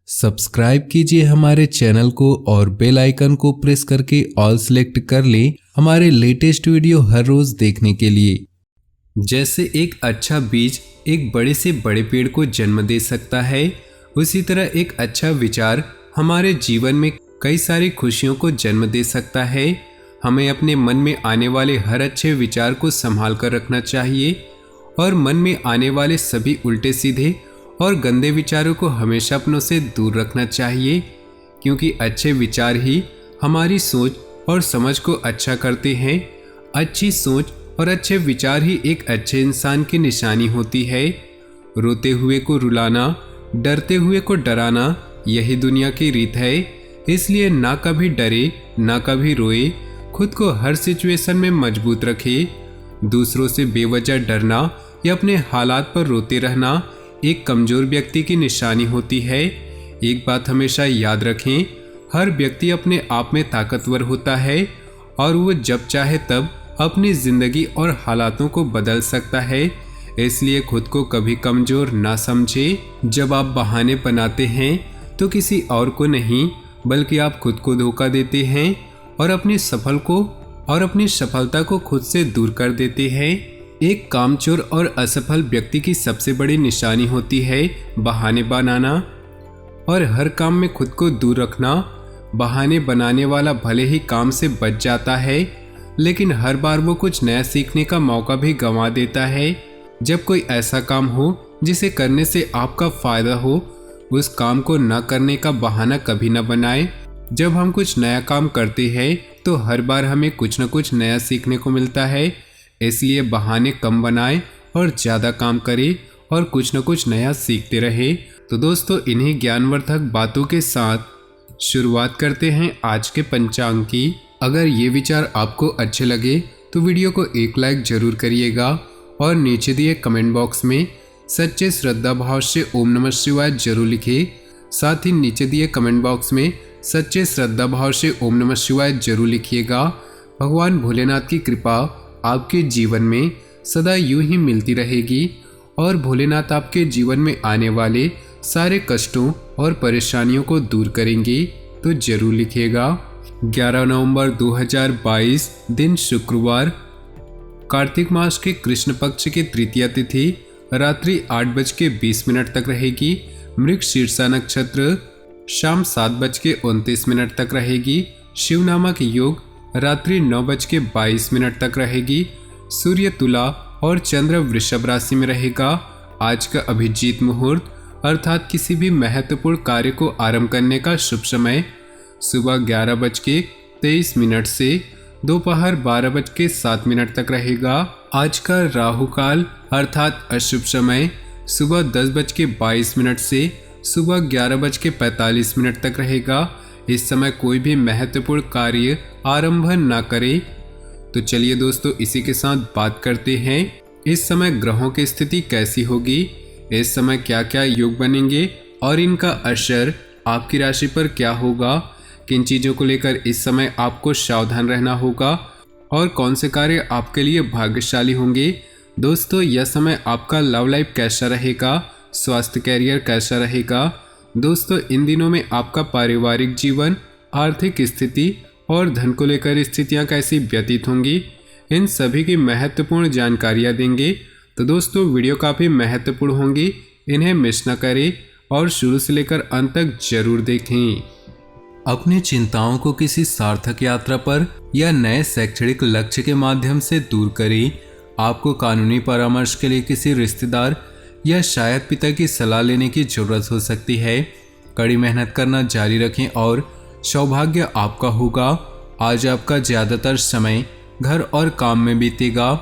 Subscribe कीजिए हमारे channel को और बेल आइकन को प्रेस करके ऑल सेलेक्ट कर लें हमारे लेटेस्ट वीडियो हर रोज देखने के लिए। जैसे एक अच्छा बीज एक बड़े से बड़े पेड़ को जन्म दे सकता है, उसी तरह एक अच्छा विचार हमारे जीवन में कई सारी खुशियों को जन्म दे सकता है। हमें अपने मन में आने वाले हर अच्छे विचार को संभाल कर रखना चाहिए और मन में आने वाले सभी उल्टे सीधे और गंदे विचारों को हमेशा अपनों से दूर रखना चाहिए, क्योंकि अच्छे विचार ही हमारी सोच और समझ को अच्छा करते हैं। अच्छी सोच और अच्छे विचार ही एक अच्छे इंसान की निशानी होती है। रोते हुए को रुलाना, डरते हुए को डराना, यही दुनिया की रीत है। इसलिए ना कभी डरे ना कभी रोए, खुद को हर सिचुएशन में मजबूत रखे। दूसरों से बेवजह डरना या अपने हालात पर रोते रहना एक कमजोर व्यक्ति की निशानी होती है। एक बात हमेशा याद रखें, हर व्यक्ति अपने आप में ताकतवर होता है और वो जब चाहे तब अपनी जिंदगी और हालातों को बदल सकता है। इसलिए खुद को कभी कमजोर ना समझे। जब आप बहाने बनाते हैं तो किसी और को नहीं बल्कि आप खुद को धोखा देते हैं और अपनी सफलता को खुद से दूर कर देते हैं। एक कामचोर और असफल व्यक्ति की सबसे बड़ी निशानी होती है बहाने बनाना और हर काम में खुद को दूर रखना। बहाने बनाने वाला भले ही काम से बच जाता है, लेकिन हर बार वो कुछ नया सीखने का मौका भी गंवा देता है। जब कोई ऐसा काम हो जिसे करने से आपका फायदा हो, उस काम को न करने का बहाना कभी न बनाएं। जब हम कुछ नया काम करते हैं तो हर बार हमें कुछ न कुछ नया सीखने को मिलता है। इसलिए बहाने कम बनाएं और ज़्यादा काम करें और कुछ न कुछ नया सीखते रहे। तो दोस्तों, इन्हीं ज्ञानवर्धक बातों के साथ शुरुआत करते हैं आज के पंचांग की। अगर ये विचार आपको अच्छे लगे तो वीडियो को एक लाइक जरूर करिएगा और नीचे दिए कमेंट बॉक्स में सच्चे श्रद्धा भाव से ओम नमः शिवाय जरूर लिखिए। साथ ही नीचे दिए कमेंट बॉक्स में सच्चे श्रद्धा भाव से ओम नमः शिवाय जरूर लिखिएगा। भगवान भोलेनाथ की कृपा आपके जीवन में सदा यूं ही मिलती रहेगी और भोलेनाथ आपके जीवन में आने वाले सारे कष्टों और परेशानियों को दूर करेंगे। तो जरूर लिखिएगा। 11 नवंबर 2022 दिन शुक्रवार, कार्तिक मास के कृष्ण पक्ष की तृतीया तिथि रात्रि 8:20 तक रहेगी। मृग शीर्षा नक्षत्र शाम 7:29 तक रहेगी। शिव नामक योग रात्रि 9:22 तक रहेगी। सूर्य तुला और चंद्र वृषभ राशि में रहेगा। आज का अभिजीत मुहूर्त अर्थात किसी भी महत्वपूर्ण कार्य को आरंभ करने का शुभ समय सुबह 11:23 से दोपहर 12:07 तक रहेगा। आज का राहु काल अर्थात अशुभ समय सुबह 10:22 से सुबह 11:45 तक रहेगा। इस समय कोई भी महत्वपूर्ण कार्य आरंभ ना करें। तो चलिए दोस्तों, इसी के साथ बात करते हैं इस समय ग्रहों की स्थिति कैसी होगी, इस समय क्या क्या योग बनेंगे और इनका असर आपकी राशि पर क्या होगा, किन चीज़ों को लेकर इस समय आपको सावधान रहना होगा और कौन से कार्य आपके लिए भाग्यशाली होंगे। दोस्तों, यह समय आपका लव लाइफ कैसा रहेगा, स्वास्थ्य कैरियर कैसा रहेगा। दोस्तों, इन दिनों में आपका पारिवारिक जीवन, आर्थिक स्थिति और धन को लेकर स्थितियां कैसी व्यतीत होंगी, इन सभी की महत्वपूर्ण जानकारियां देंगे। तो दोस्तों, वीडियो काफ़ी महत्वपूर्ण होंगी, इन्हें मिस न करें और शुरू से लेकर अंत तक जरूर देखें। अपनी चिंताओं को किसी सार्थक यात्रा पर या नए शैक्षणिक लक्ष्य के माध्यम से दूर करें। आपको कानूनी परामर्श के लिए किसी रिश्तेदार या शायद पिता की सलाह लेने की जरूरत हो सकती है। कड़ी मेहनत करना जारी रखें और सौभाग्य आपका होगा। आज आपका ज़्यादातर समय घर और काम में बीतेगा।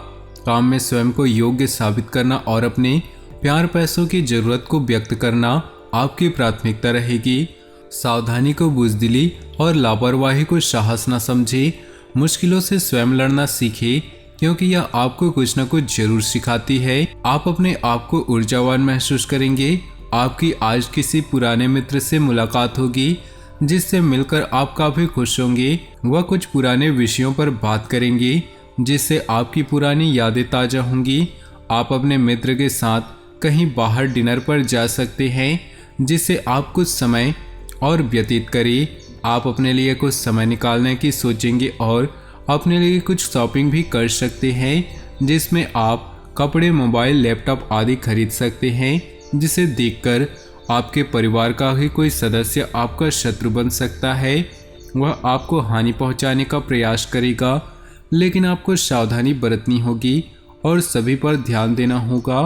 काम में स्वयं को योग्य साबित करना और अपने प्यार पैसों की जरूरत को व्यक्त करना आपकी प्राथमिकता रहेगी। सावधानी को बुजदिली और लापरवाही को साहस न समझे। मुश्किलों से स्वयं लड़ना सीखे, क्योंकि यह आपको कुछ न कुछ जरूर सिखाती है। आप अपने आप को ऊर्जावान महसूस करेंगे। आपकी आज किसी पुराने मित्र से मुलाकात होगी जिससे मिलकर आप काफी खुश होंगे। वह कुछ पुराने विषयों पर बात करेंगे जिससे आपकी पुरानी यादें ताजा होंगी। आप अपने मित्र के साथ कहीं बाहर डिनर पर जा सकते हैं जिससे आप कुछ समय और व्यतीत करें। आप अपने लिए कुछ समय निकालने की सोचेंगे और अपने लिए कुछ शॉपिंग भी कर सकते हैं, जिसमें आप कपड़े, मोबाइल, लैपटॉप आदि खरीद सकते हैं, जिसे देखकर आपके परिवार का ही कोई सदस्य आपका शत्रु बन सकता है। वह आपको हानि पहुंचाने का प्रयास करेगा, लेकिन आपको सावधानी बरतनी होगी और सभी पर ध्यान देना होगा।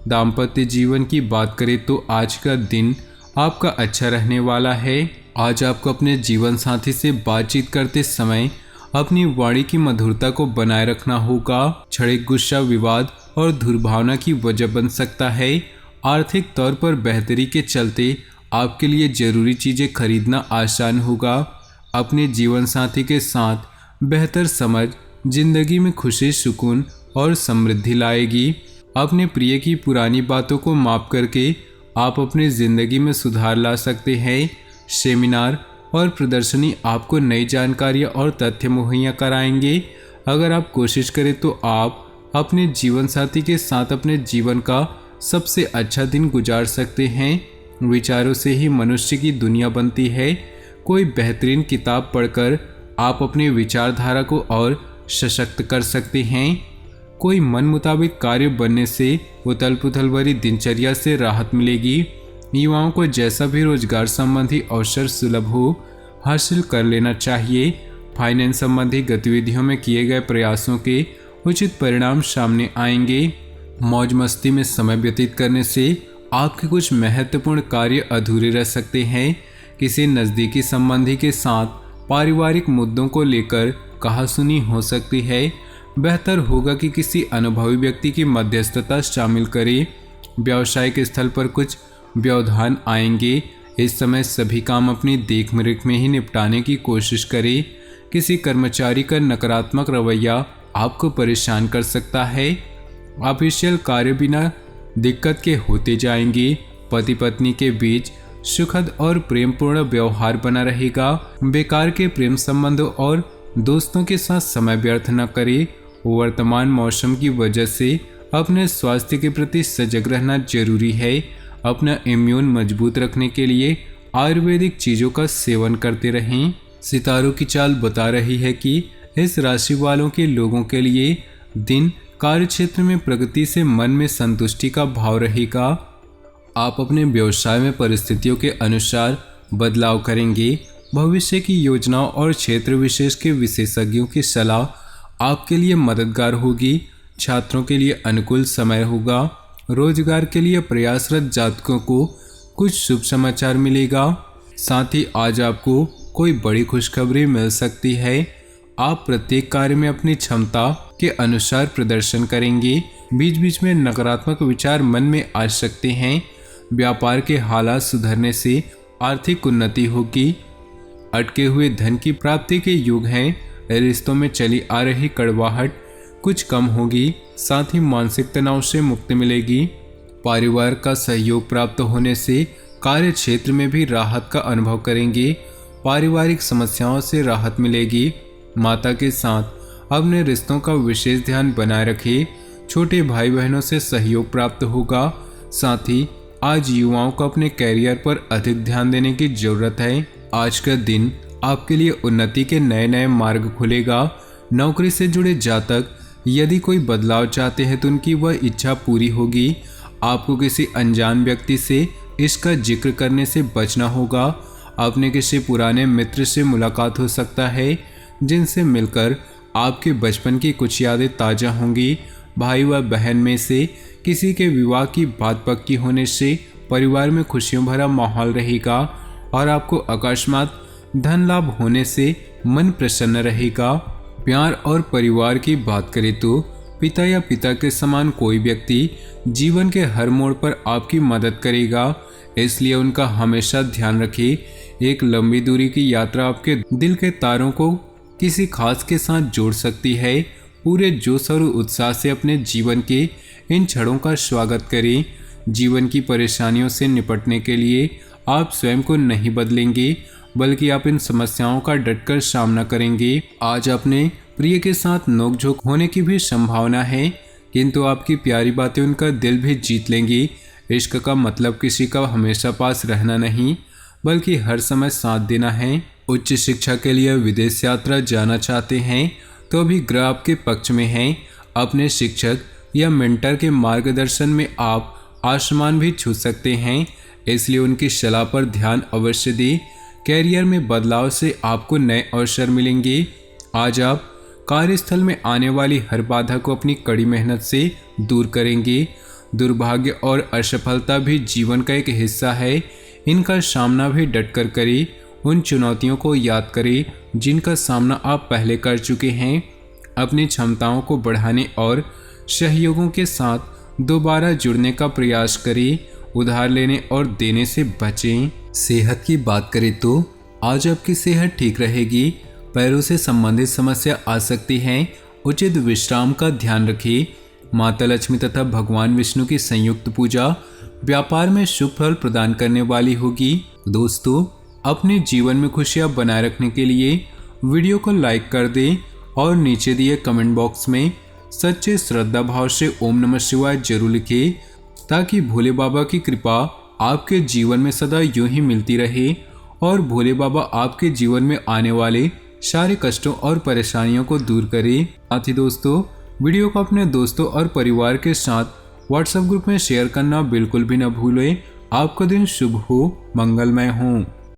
दाम्पत्य जीवन की बात करें तो आज का दिन आपका अच्छा रहने वाला है। आज आपको अपने जीवन साथी से बातचीत करते समय अपनी वाणी की मधुरता को बनाए रखना होगा। क्षणिक गुस्सा, विवाद और दुर्भावना की वजह बन सकता है। आर्थिक तौर पर बेहतरी के चलते आपके लिए जरूरी चीजें खरीदना आसान होगा। अपने जीवन साथी के साथ बेहतर समझ जिंदगी में खुशी, सुकून और समृद्धि लाएगी। अपने प्रिय की पुरानी बातों को माफ करके आप अपनी जिंदगी में सुधार ला सकते हैं। सेमिनार और प्रदर्शनी आपको नई जानकारियाँ और तथ्य मुहैया कराएंगे। अगर आप कोशिश करें तो आप अपने जीवन साथी के साथ अपने जीवन का सबसे अच्छा दिन गुजार सकते हैं। विचारों से ही मनुष्य की दुनिया बनती है। कोई बेहतरीन किताब पढ़कर आप अपनी विचारधारा को और सशक्त कर सकते हैं। कोई मन मुताबिक कार्य बनने से उथल पुथल भरी दिनचर्या से राहत मिलेगी। युवाओं को जैसा भी रोजगार संबंधी अवसर सुलभ हो हासिल कर लेना चाहिए। फाइनेंस संबंधी गतिविधियों में किए गए प्रयासों के उचित परिणाम सामने आएंगे। मौज मस्ती में समय व्यतीत करने से आपके कुछ महत्वपूर्ण कार्य अधूरे रह सकते हैं। किसी नज़दीकी संबंधी के साथ पारिवारिक मुद्दों को लेकर कहासुनी हो सकती है। बेहतर होगा कि किसी अनुभवी व्यक्ति की मध्यस्थता शामिल करें। व्यावसायिक स्थल पर कुछ व्यवधान आएंगे। इस समय सभी काम अपनी देख रेख में ही निपटाने की कोशिश करें। किसी कर्मचारी का नकारात्मक रवैया आपको परेशान कर सकता है। ऑफिशियल कार्य बिना दिक्कत के होते जाएंगे। पति पत्नी के बीच सुखद और प्रेमपूर्ण व्यवहार बना रहेगा। बेकार के प्रेम संबंधों और दोस्तों के साथ समय व्यर्थ न करें। वर्तमान मौसम की वजह से अपने स्वास्थ्य के प्रति सजग रहना जरूरी है। अपना इम्यून मजबूत रखने के लिए आयुर्वेदिक चीज़ों का सेवन करते रहें। सितारों की चाल बता रही है कि इस राशि वालों के लोगों के लिए दिन कार्य क्षेत्र में प्रगति से मन में संतुष्टि का भाव रहेगा। आप अपने व्यवसाय में परिस्थितियों के अनुसार बदलाव करेंगे। भविष्य की योजनाओं और क्षेत्र विशेष के विशेषज्ञों की सलाह आपके लिए मददगार होगी। छात्रों के लिए अनुकूल समय होगा। रोजगार के लिए प्रयासरत जातकों को कुछ शुभ समाचार मिलेगा। साथ ही आज आपको कोई बड़ी खुशखबरी मिल सकती है। आप प्रत्येक कार्य में अपनी क्षमता के अनुसार प्रदर्शन करेंगे। बीच बीच में नकारात्मक विचार मन में आ सकते हैं। व्यापार के हालात सुधरने से आर्थिक उन्नति होगी। अटके हुए धन की प्राप्ति के युग हैं। रिश्तों में चली आ रही कड़वाहट कुछ कम होगी। साथ ही मानसिक तनाव से मुक्ति मिलेगी। परिवार का सहयोग प्राप्त होने से कार्य क्षेत्र में भी राहत का अनुभव करेंगे। पारिवारिक समस्याओं से राहत मिलेगी। माता के साथ अपने रिश्तों का विशेष ध्यान बनाए रखें। छोटे भाई बहनों से सहयोग प्राप्त होगा। साथ ही आज युवाओं को अपने कैरियर पर अधिक ध्यान देने की जरूरत है। आज का दिन आपके लिए उन्नति के नए नए मार्ग खुलेगा। नौकरी से जुड़े जातक यदि कोई बदलाव चाहते हैं तो उनकी वह इच्छा पूरी होगी। आपको किसी अनजान व्यक्ति से इसका जिक्र करने से बचना होगा। अपने किसी पुराने मित्र से मुलाकात हो सकता है, जिनसे मिलकर आपके बचपन की कुछ यादें ताज़ा होंगी। भाई व बहन में से किसी के विवाह की बात पक्की होने से परिवार में खुशियों भरा माहौल रहेगा और आपको अकस्मात धन लाभ होने से मन प्रसन्न रहेगा। प्यार और परिवार की बात करें तो पिता या पिता के समान कोई व्यक्ति जीवन के हर मोड़ पर आपकी मदद करेगा, इसलिए उनका हमेशा ध्यान रखें। एक लंबी दूरी की यात्रा आपके दिल के तारों को किसी खास के साथ जोड़ सकती है। पूरे जोश और उत्साह से अपने जीवन के इन क्षणों का स्वागत करें। जीवन की परेशानियों से निपटने के लिए आप स्वयं को नहीं बदलेंगे, बल्कि आप इन समस्याओं का डटकर सामना करेंगे। आज अपने प्रिय के साथ नोकझोंक होने की भी संभावना है, किंतु आपकी प्यारी बातें उनका दिल भी जीत लेंगी। इश्क का मतलब किसी का हमेशा पास रहना नहीं, बल्कि हर समय साथ देना है। उच्च शिक्षा के लिए विदेश यात्रा जाना चाहते हैं तो अभी ग्रह आपके पक्ष में है। अपने शिक्षक या मेंटर के मार्गदर्शन में आप आसमान भी छू सकते हैं, इसलिए उनकी सलाह पर ध्यान अवश्य दें। कैरियर में बदलाव से आपको नए अवसर मिलेंगे। आज आप कार्यस्थल में आने वाली हर बाधा को अपनी कड़ी मेहनत से दूर करेंगे। दुर्भाग्य और असफलता भी जीवन का एक हिस्सा है, इनका सामना भी डटकर करें। उन चुनौतियों को याद करें जिनका सामना आप पहले कर चुके हैं। अपनी क्षमताओं को बढ़ाने और सहयोगों के साथ दोबारा जुड़ने का प्रयास करें। उधार लेने और देने से बचें। सेहत की बात करें तो आज आपकी सेहत ठीक रहेगी। पैरों से संबंधित समस्या आ सकती है, उचित विश्राम का ध्यान रखें। माता लक्ष्मी तथा भगवान विष्णु की संयुक्त पूजा व्यापार में शुभ फल प्रदान करने वाली होगी। दोस्तों, अपने जीवन में खुशियां बनाए रखने के लिए वीडियो को लाइक कर दें और नीचे दिए कमेंट बॉक्स में सच्चे श्रद्धा भाव से ओम नमः शिवाय जरूर लिखें, ताकि भोले बाबा की कृपा आपके जीवन में सदा यूं ही मिलती रहे और भोले बाबा आपके जीवन में आने वाले सारे कष्टों और परेशानियों को दूर करें। साथ ही दोस्तों, वीडियो को अपने दोस्तों और परिवार के साथ व्हाट्सएप ग्रुप में शेयर करना बिल्कुल भी न भूलें। आपका दिन शुभ हो, मंगलमय हो।